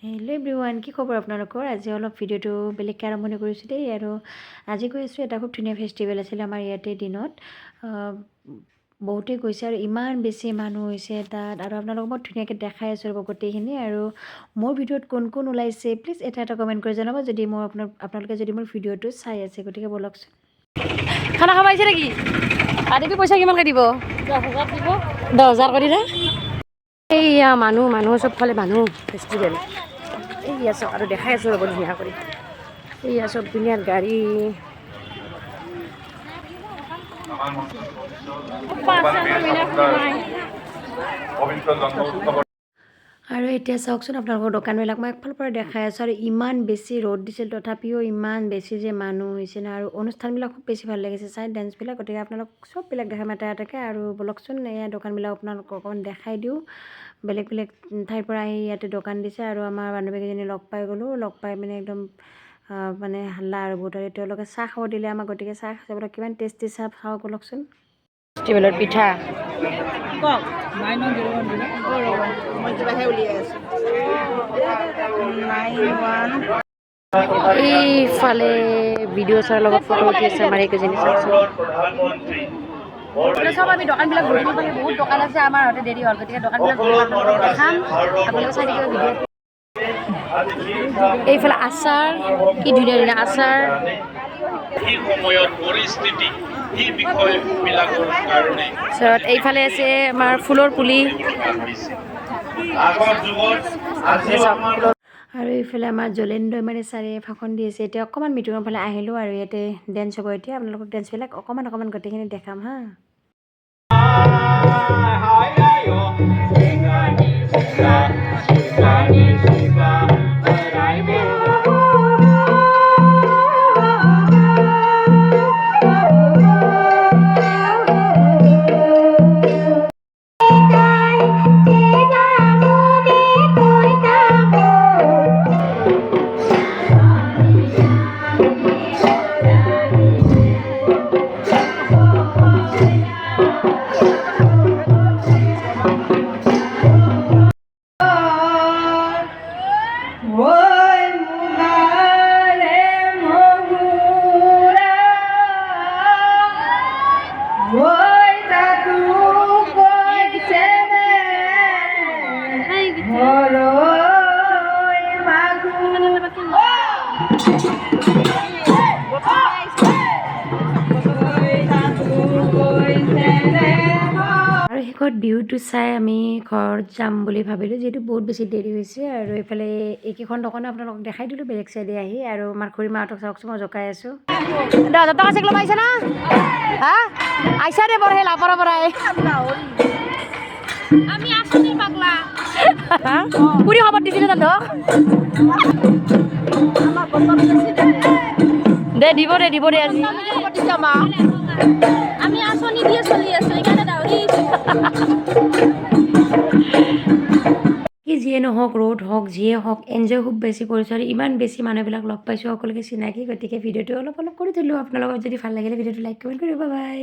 Hello' everyone, কি খবৰ আপোনালোকৰ? আজি অলপ ভিডিঅ'টো বেলেগকৈ আৰম্ভণি কৰিছোঁ দেই। আৰু আজি গৈ আছোঁ, এটা খুব ধুনীয়া ফেষ্টিভেল আছিলে আমাৰ ইয়াতে দিনত। বহুতেই গৈছে আৰু ইমান বেছি মানুহ হৈছে তাত। আৰু আপোনালোকক মই ধুনীয়াকৈ দেখাই আছোঁ ৰ'ব গোটেইখিনি। আৰু মোৰ ভিডিঅ'ত কোন কোন ওলাইছে প্লিজ এটা কমেণ্ট কৰি জনাব, যদি মই আপোনালোকে যদি মোৰ ভিডিঅ'টো চাই আছে। গতিকে ব'লকচোন। খানা খাব আহিছে নেকি? আদিবি পইচা কিমানকৈ দিব? 10,000 দিব। 10,000 কৰি দে। এইয়া মানুহ চবফালে মানুহ ফেষ্টিভেল। এইয়া চব আৰু দেখাই আছোঁ ৰ'ব ধুনীয়া কৰি। এইয়া চব ধুনীয়া গাড়ী। আৰু এতিয়া চাওকচোন আপোনালোকৰ দোকানবিলাক মই একফালৰ পৰা দেখাই আছোঁ। আৰু ইমান বেছি ৰ'দ দিছিল, তথাপিও ইমান বেছি যে মানুহ হৈছে না। আৰু অনুষ্ঠানবিলাক খুব বেছি ভাল লাগিছে চাই, ডেন্সবিলাক। গতিকে আপোনালোক চববিলাক দেখাম এটা এটাকৈ। আৰু ব'লকচোন, এয়া দোকানবিলাক আপোনালোকক অকণমান দেখাই দিওঁ। বেলেগ বেলেগ ঠাইৰ পৰা আহি ইয়াতে দোকান দিছে। আৰু আমাৰ বান্ধৱীকেইজনী লগ পাই গ'লোঁ। লগ পাই মানে একদম মানে হাল্লা আৰু বহুত। আৰু তেওঁলোকে চাহ খাব দিলে আমাক। গতিকে চাহ খাবলৈ কিমান টেষ্টি চাহ খাওঁ ব'লকচোন। ফেষ্টিভেলৰ পিঠা কওক। মই কিবাহে উলিয়াই আছোঁ। এইফালে ভিডিঅ' চাৰ লগত ফটো উঠি আছে আমাৰ এইকেইজনী। চাওকচোন চব আমি দোকানবিলাক ঘূৰি পালে বহুত দোকান আছে। আমাৰ হয়তো দেৰি হ'ল, গতিকে দোকানবিলাক ঘূৰি দেখাম। আপোনালোকে চাই থাকিব ভিডিঅ'। এইফালে আচাৰ, কি ধুনীয়া ধুনীয়া আচাৰ। এইফালে আছে আমাৰ ফুলৰ পুলি। আৰু এইফালে আমাৰ জলেন্দ্ৰ মানে ছাৰে ভাষণ দি আছে। এতিয়া অকণমান মিটিঙৰ ফালে আহিলোঁ আৰু ইয়াতে ডেন্স হ'ব। এতিয়া আপোনালোকক ডেন্সবিলাক অকণমান গোটেইখিনি দেখাম হা। আৰু শেষত বিহুটো চাই আমি ঘৰত যাম বুলি ভাবিলোঁ, যিহেতু বহুত বেছি দেৰি হৈছে। আৰু এইফালে এইকেইখন দোকানো আপোনালোকক দেখাই দিলোঁ বেলেগ চাইডে আহি। আৰু আমাৰ খুৰী মাহঁতক চাওকচোন, মই জোকাই আছোঁ। 10,000 টকা চেক ল'ব আহিছা না? হা আহিছা দে বৰ সেই লাপাৰৰ পৰাই। আমি আঁচনি পাগলা। পুৰি খবৰ দিছিলে তাত দে দিব দে আজি। আমি আঁচনি দিয়ে চলি আছোঁ, সেইকাৰণে দাউৰি। কি যিয়ে নহওক, ৰ'দ হওক যিয়ে হওক, এনজয় খুব বেছি কৰিছোঁ। আৰু ইমান বেছি মানুহবিলাক লগ পাইছোঁ, সকলোকে চিনাকি। গতিকে ভিডিঅ'টো অলপ কৰি থ'লোঁ। আপোনালোকৰ যদি ভাল লাগিলে ভিডিঅ'টো লাইক কমেণ্ট কৰিব। বাই।